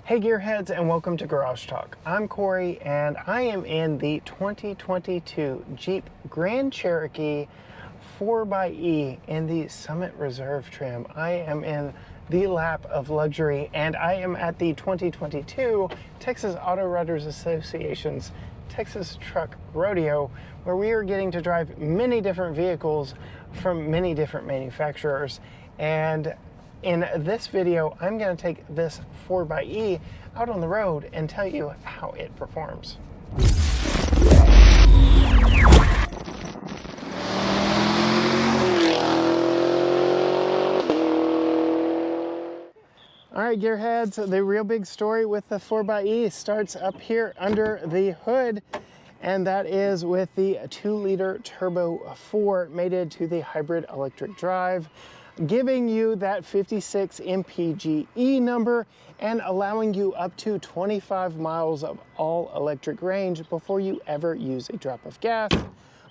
Hey Gearheads, and welcome to Garage Talk. I'm Corey and I am in the 2022 Jeep Grand Cherokee 4xe in the Summit Reserve trim. I am in the lap of luxury and I am at the 2022 Texas Auto Writers Association's Texas Truck Rodeo, where we are getting to drive many different vehicles from many different manufacturers. And in this video, I'm going to take this 4xe out on the road and tell you how it performs. All right, Gearheads, the real big story with the 4xe starts up here under the hood, and that is with the 2-liter turbo 4 mated to the hybrid electric drive, giving you that 56 mpge number and allowing you up to 25 miles of all electric range before you ever use a drop of gas,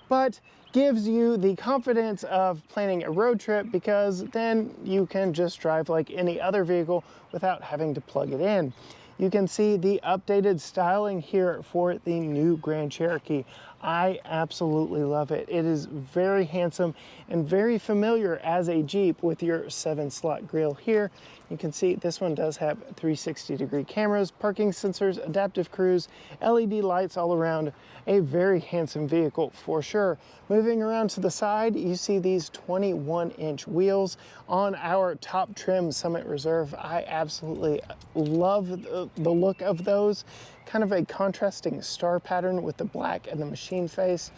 but gives you the confidence of planning a road trip, because then you can just drive like any other vehicle without having to plug it in. You can see the updated styling here for the new Grand Cherokee. I absolutely love it. It is very handsome and very familiar as a Jeep with your 7-slot grille here. You can see this one does have 360-degree cameras, parking sensors, adaptive cruise, LED lights all around. A very handsome vehicle for sure. Moving around to the side, you see these 21-inch wheels on our top trim Summit Reserve. I absolutely love the look of those. Kind of a contrasting star pattern with the black and the machine face.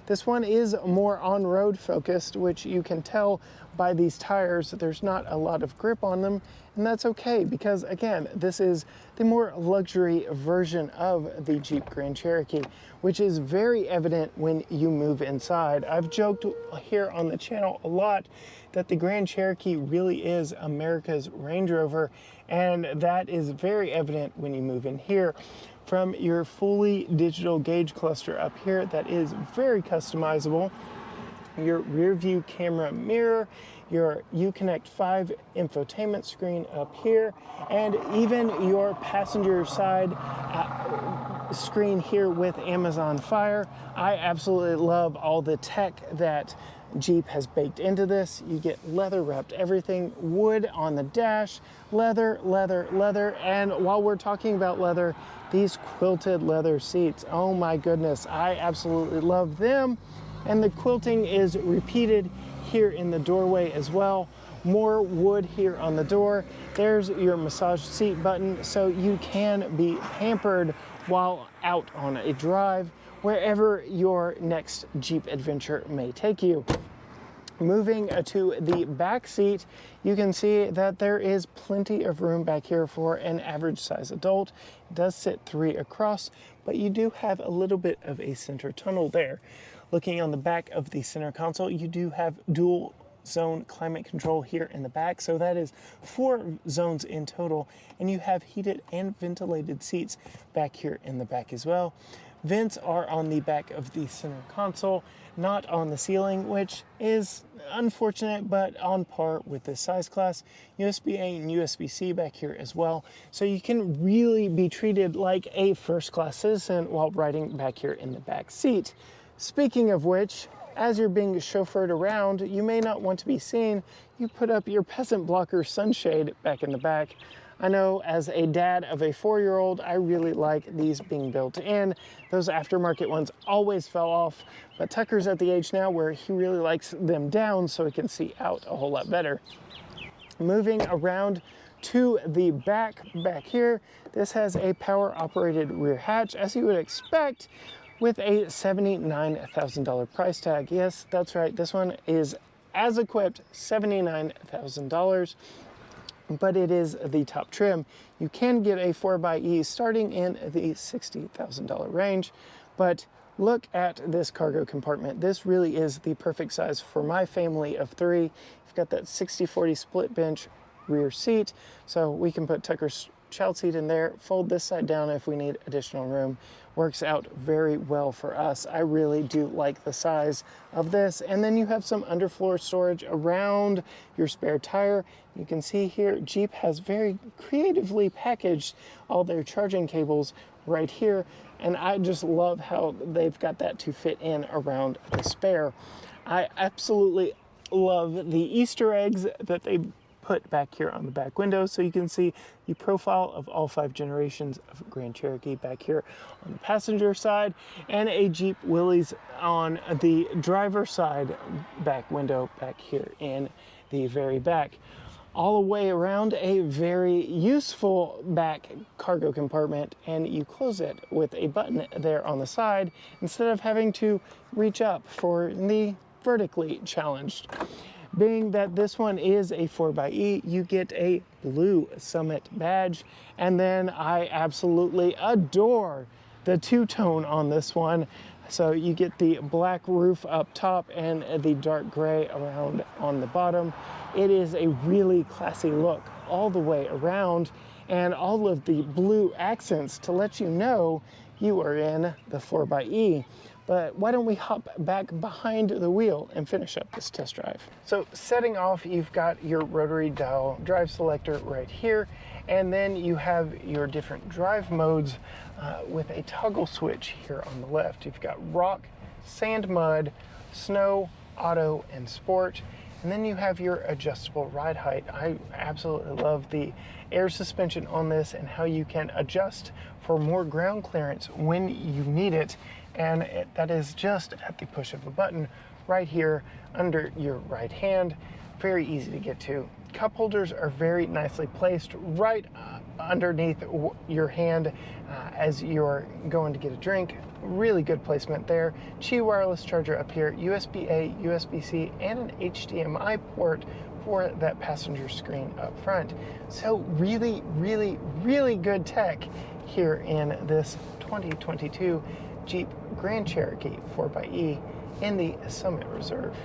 This one is more on-road focused, which you can tell by these tires. There's not a lot of grip on them, and that's okay, because again, this is the more luxury version of the Jeep Grand Cherokee, which is very evident when you move inside. I've joked here on the channel a lot that the Grand Cherokee really is America's Range Rover, and that is very evident when you move in here. From your fully digital gauge cluster up here that is very customizable, your rear view camera mirror, your Uconnect 5 infotainment screen up here, and even your passenger side screen here with Amazon Fire. I absolutely love all the tech that Jeep has baked into this. You get leather wrapped everything, wood on the dash, leather, leather, leather, and while we're talking about leather, these quilted leather seats, oh my goodness, I absolutely love them. And the quilting is repeated here in the doorway as well. More wood here on the door. There's your massage seat button, so you can be pampered while out on a drive, wherever your next Jeep adventure may take you. Moving to the back seat, you can see that there is plenty of room back here for an average size adult. It does sit 3 across, but you do have a little bit of a center tunnel there. Looking on the back of the center console, you do have dual zone climate control here in the back, so that is 4 zones in total, and you have heated and ventilated seats back here in the back as well. Vents are on the back of the center console, not on the ceiling, which is unfortunate, but on par with this size class. USB-A and USB-C back here as well, so you can really be treated like a first-class citizen while riding back here in the back seat. Speaking of which, as you're being chauffeured around, you may not want to be seen. You put up your peasant blocker sunshade back in the back. I know as a dad of a 4-year-old, I really like these being built in. Those aftermarket ones always fell off, but Tucker's at the age now where he really likes them down so he can see out a whole lot better. Moving around to the back here, this has a power operated rear hatch, as you would expect, with a $79,000 price tag. Yes, that's right, this one is as equipped, $79,000. But it is the top trim. You can get a 4xe starting in the $60,000 range, but look at this cargo compartment. This really is the perfect size for my family of 3. You've got that 60-40 split bench rear seat, so we can put Tucker child seat in there, fold this side down if we need additional room. Works out very well for us. I really do like the size of this. And then you have some underfloor storage around your spare tire. You can see here, Jeep has very creatively packaged all their charging cables right here. And I just love how they've got that to fit in around the spare. I absolutely love the Easter eggs that they put back here on the back window, so you can see the profile of all 5 generations of Grand Cherokee back here on the passenger side, and a Jeep Willys on the driver side back window back here in the very back. All the way around a very useful back cargo compartment, and you close it with a button there on the side instead of having to reach up for the vertically challenged. Being that this one is a 4xe, you get a blue Summit badge, and then I absolutely adore the two-tone on this one. So you get the black roof up top and the dark gray around on the bottom. It is a really classy look all the way around, and all of the blue accents to let you know you are in the 4xe. But why don't we hop back behind the wheel and finish up this test drive. So setting off, you've got your rotary dial drive selector right here, and then you have your different drive modes with a toggle switch here on the left. You've got rock, sand, mud, snow, auto, and sport. And then you have your adjustable ride height. I absolutely love the air suspension on this and how you can adjust for more ground clearance when you need it. And that is just at the push of a button right here under your right hand. Very easy to get to. Cup holders are very nicely placed right underneath your hand as you're going to get a drink. Really good placement there. Qi wireless charger up here, USB-A, USB-C, and an HDMI port for that passenger screen up front. So really, really, really good tech here in this 2022 Jeep Grand Cherokee 4xe in the Summit Reserve.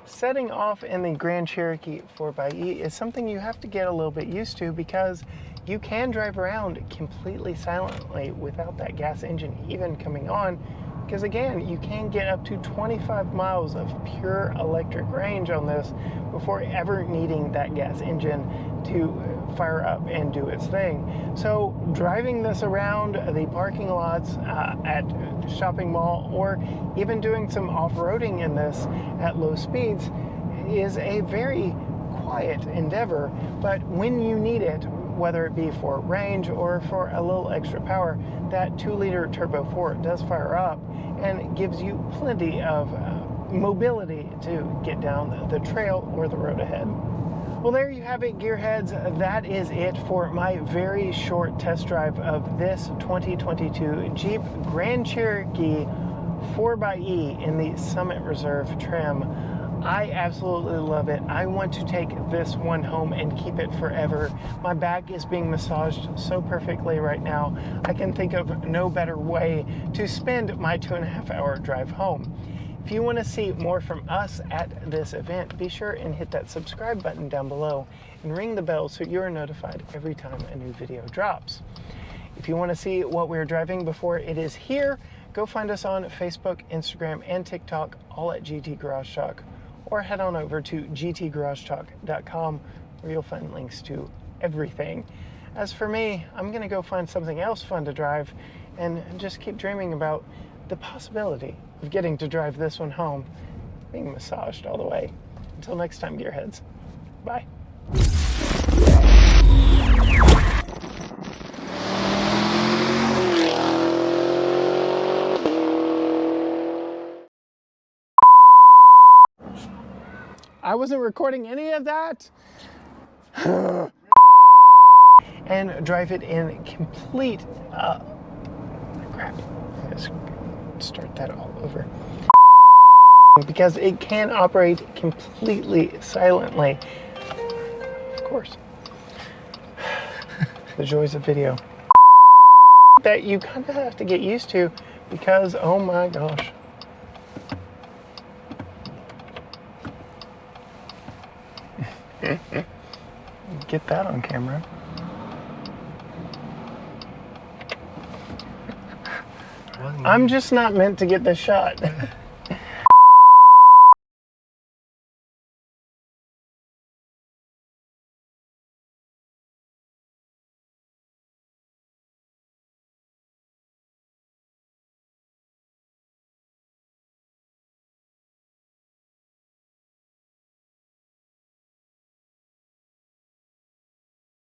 Setting off in the Grand Cherokee 4xe is something you have to get a little bit used to, because you can drive around completely silently without that gas engine even coming on, because again, you can get up to 25 miles of pure electric range on this before ever needing that gas engine to fire up and do its thing. So driving this around the parking lots at shopping mall, or even doing some off-roading in this at low speeds, is a very quiet endeavor. But when you need it, whether it be for range or for a little extra power, that 2-liter turbo 4 does fire up and gives you plenty of mobility to get down the trail or the road ahead. Well, there you have it, gearheads. That is it for my very short test drive of this 2022 Jeep Grand Cherokee 4xe in the Summit Reserve trim. I absolutely love it. I want to take this one home and keep it forever. My back is being massaged so perfectly right now. I can think of no better way to spend my 2.5-hour drive home. If you want to see more from us at this event, be sure and hit that subscribe button down below and ring the bell so you're notified every time a new video drops. If you want to see what we're driving before it is here, go find us on Facebook, Instagram, and TikTok, all at GT Garage Talk, or head on over to gtgaragetalk.com where you'll find links to everything. As for me, I'm going to go find something else fun to drive and just keep dreaming about the possibility of getting to drive this one home, being massaged all the way. Until next time, gearheads. Bye. I wasn't recording any of that. And drive it in complete, crap. Let's start that all over. Because it can operate completely silently. Of course. The joys of video. That you kind of have to get used to, because, oh my gosh. Get that on camera. I'm just not meant to get this shot.